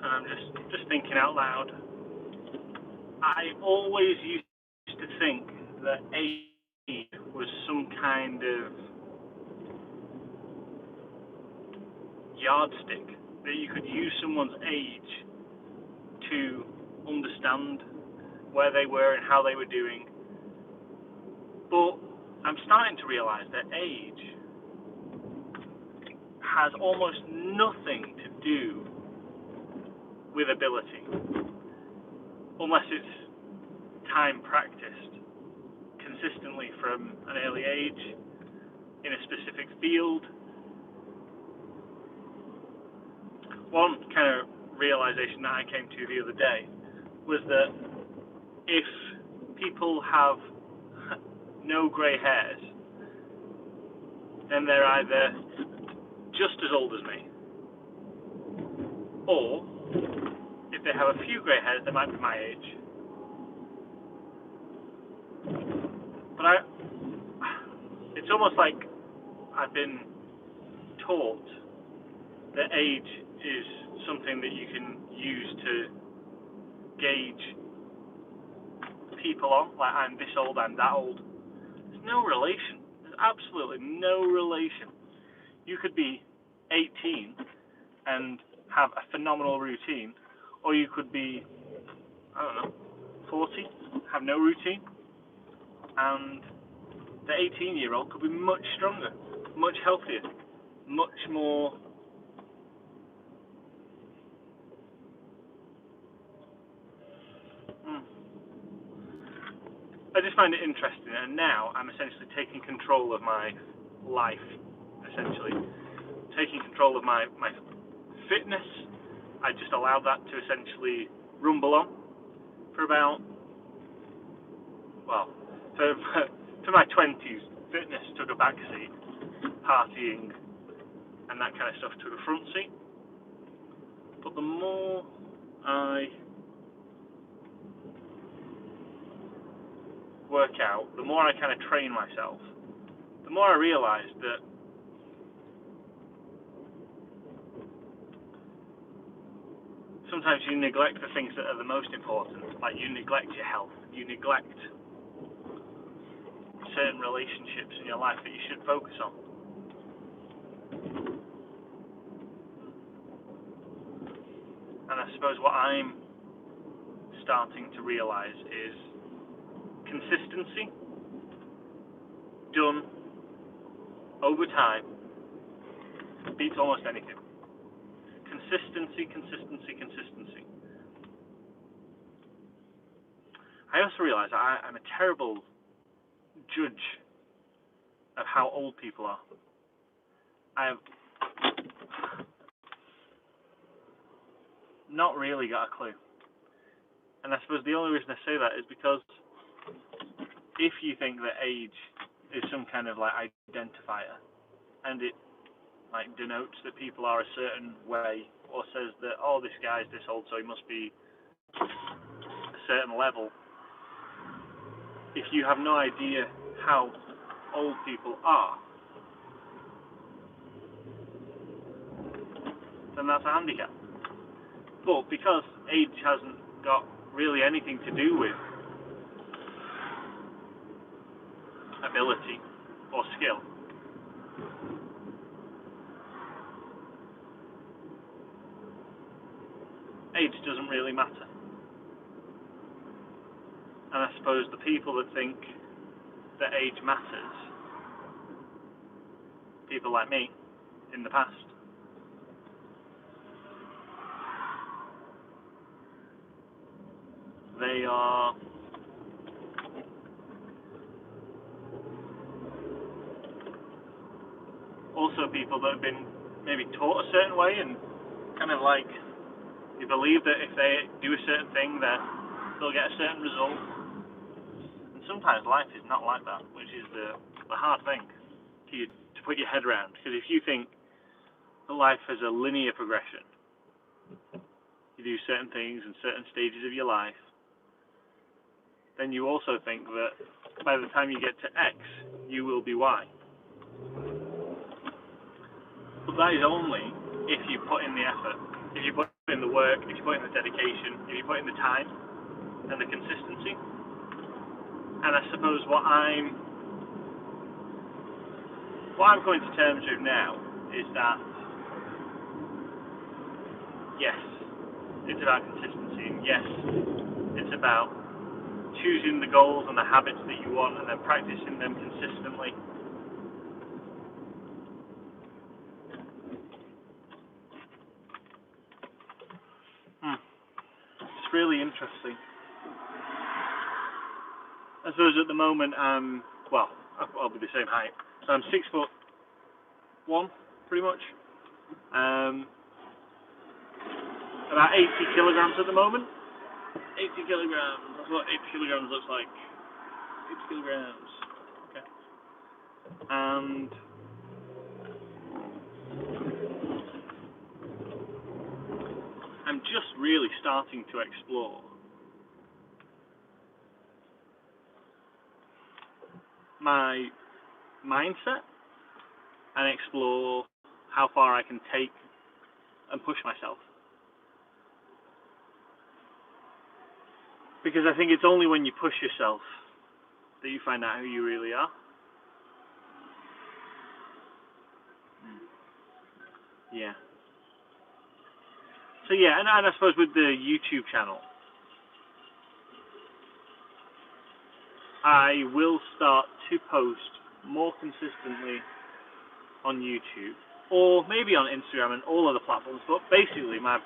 and I'm just thinking out loud. I always used to think that age was some kind of yardstick, that you could use someone's age to understand where they were and how they were doing. But I'm starting to realise that age has almost nothing to do with ability, unless it's time practiced consistently from an early age in a specific field. One kind of realization that I came to the other day was that if people have no grey hairs, then they're either just as old as me, or if they have a few grey hairs, they might be my age. But it's almost like I've been taught that age is something that you can use to gauge people on, like I'm this old, I'm that old. There's no relation. There's absolutely no relation. You could be 18 and have a phenomenal routine, or you could be, I don't know, 40, have no routine, and the 18-year-old could be much stronger, much healthier, much more I just find it interesting, and now I'm essentially taking control of my life, essentially. Taking control of my fitness. I just allowed that to essentially rumble on for about, well, for my 20s, fitness took a backseat, partying and that kind of stuff took a front seat. But the more I work out, the more I kind of train myself, the more I realise that sometimes you neglect the things that are the most important, like you neglect your health, you neglect certain relationships in your life that you should focus on. And I suppose what I'm starting to realise is consistency done over time beats almost anything. Consistency. I also realise I'm a terrible judge of how old people are. I've not really got a clue. And I suppose the only reason I say that is because if you think that age is some kind of like identifier, and it like denotes that people are a certain way, or says that, oh, this guy's this old, so he must be a certain level. If you have no idea how old people are, then that's a handicap. But because age hasn't got really anything to do with ability or skill, age doesn't really matter. And I suppose the people that think that age matters, people like me in the past, they are also people that have been maybe taught a certain way, and kind of like they believe that if they do a certain thing that they'll get a certain result. And sometimes life is not like that, which is the hard thing to put your head around. Because if you think that life has a linear progression, you do certain things in certain stages of your life, then you also think that by the time you get to X, you will be Y. But that is only if you put in the effort, if you put in the work, if you put in the dedication, if you put in the time and the consistency. And I suppose what I'm coming to terms with now is that yes, it's about consistency, and yes, it's about choosing the goals and the habits that you want and then practicing them consistently. It's really interesting. I suppose at the moment I'll be the same height. So I'm 6'1", pretty much. About 80 kilograms at the moment. 80 kilograms. That's what 80 kilograms looks like. 80 kilograms. Okay. And I'm just really starting to explore my mindset and explore how far I can take and push myself. Because I think it's only when you push yourself that you find out who you really are. Yeah. So yeah, and I suppose with the YouTube channel, I will start to post more consistently on YouTube, or maybe on Instagram and all other platforms. But basically, my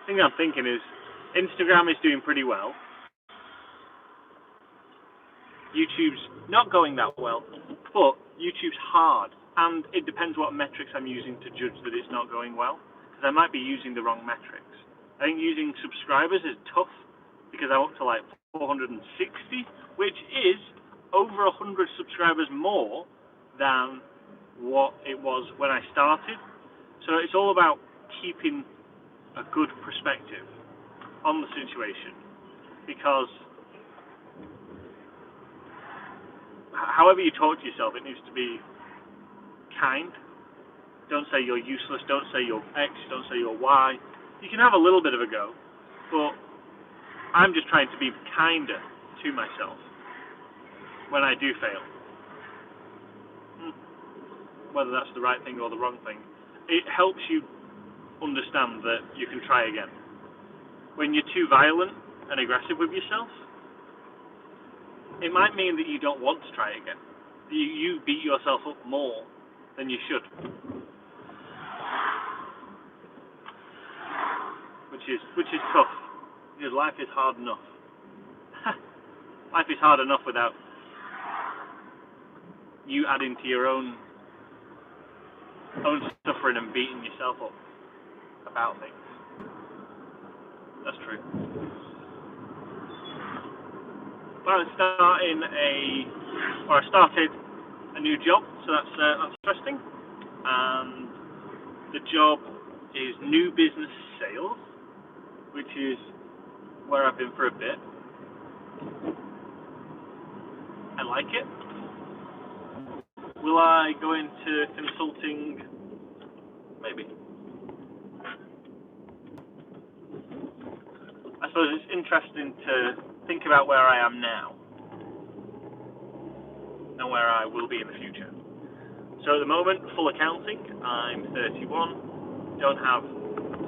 thing I'm thinking is Instagram is doing pretty well. YouTube's not going that well, but YouTube's hard, and it depends what metrics I'm using to judge that it's not going well, because I might be using the wrong metrics. I think using subscribers is tough, because I'm up to like 460, which is over 100 subscribers more than what it was when I started. So it's all about keeping a good perspective on the situation, because however you talk to yourself, it needs to be kind. Don't say you're useless, don't say you're X, don't say you're Y. You can have a little bit of a go, but I'm just trying to be kinder to myself when I do fail. Whether that's the right thing or the wrong thing, it helps you understand that you can try again. When you're too violent and aggressive with yourself, it might mean that you don't want to try again. You beat yourself up more than you should. Which is tough, because life is hard enough. Life is hard enough without you adding to your own suffering and beating yourself up about things. That's true. Well, I started a new job, so that's interesting. And the job is new business sales, which is where I've been for a bit. I like it. Will I go into consulting? Maybe. I suppose it's interesting to think about where I am now and where I will be in the future. So at the moment, full accounting, I'm 31, don't have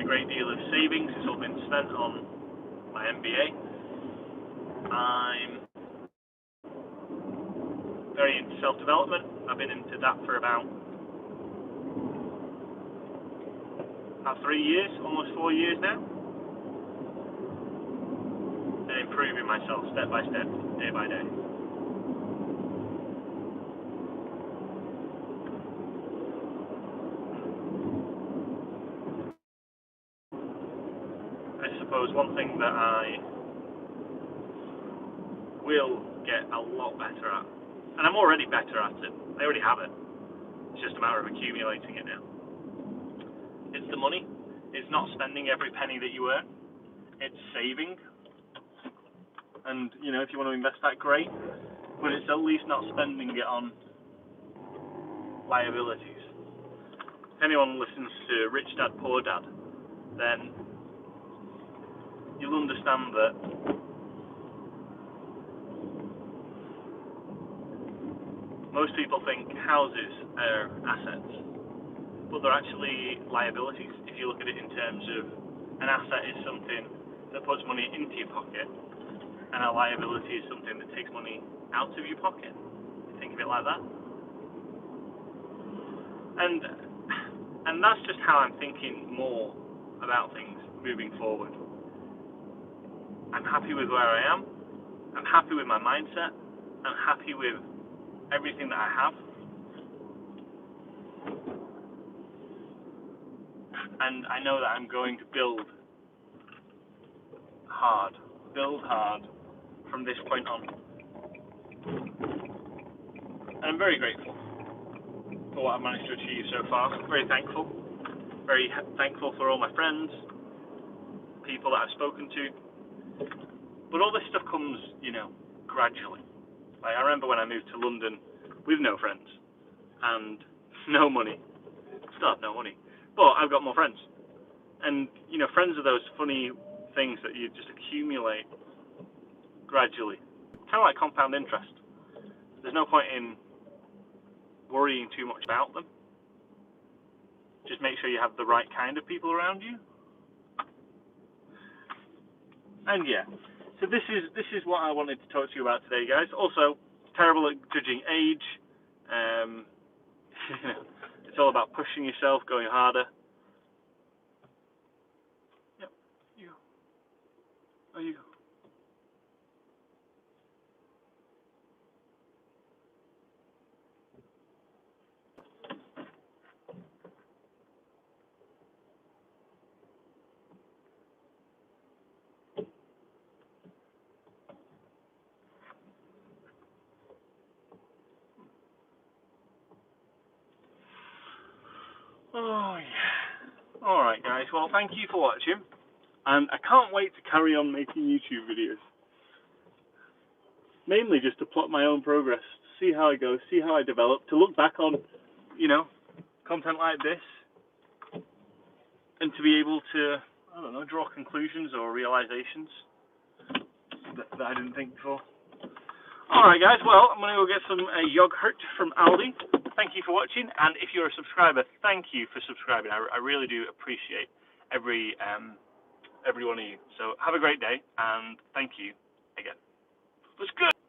a great deal of savings, it's all been spent on my MBA. I'm very into self-development. I've been into that for about 3 years, almost 4 years now. And improving myself step by step, day by day. I suppose one thing that I will get a lot better at, and I'm already better at it, I already have it, it's just a matter of accumulating it now. It's the money. It's not spending every penny that you earn. It's saving. And, if you want to invest that, great. But it's at least not spending it on liabilities. If anyone listens to Rich Dad, Poor Dad, then you'll understand that most people think houses are assets, but they're actually liabilities. If you look at it in terms of an asset is something that puts money into your pocket, and a liability is something that takes money out of your pocket. Think of it like that. And that's just how I'm thinking more about things moving forward. I'm happy with where I am. I'm happy with my mindset. I'm happy with everything that I have. And I know that I'm going to build hard from this point on. And I'm very grateful for what I've managed to achieve so far. Very thankful for all my friends, people that I've spoken to. But all this stuff comes, gradually. Like, I remember when I moved to London with no friends and no money. Still have no money, but I've got more friends. And friends are those funny things that you just accumulate gradually, kind of like compound interest. There's no point in worrying too much about them. Just make sure you have the right kind of people around you. And yeah, so this is what I wanted to talk to you about today, guys. Also, terrible at judging age. It's all about pushing yourself, going harder. Yep, you go. Oh, you go. Oh, yeah. Alright, guys. Well, thank you for watching. And I can't wait to carry on making YouTube videos. Mainly just to plot my own progress, see how I go, see how I develop, to look back on, content like this, and to be able to, draw conclusions or realizations that I didn't think before. Alright, guys. Well, I'm going to go get some yogurt from Aldi. Thank you for watching, and if you're a subscriber, thank you for subscribing. I really do appreciate every one of you. So have a great day, and thank you again. It was good.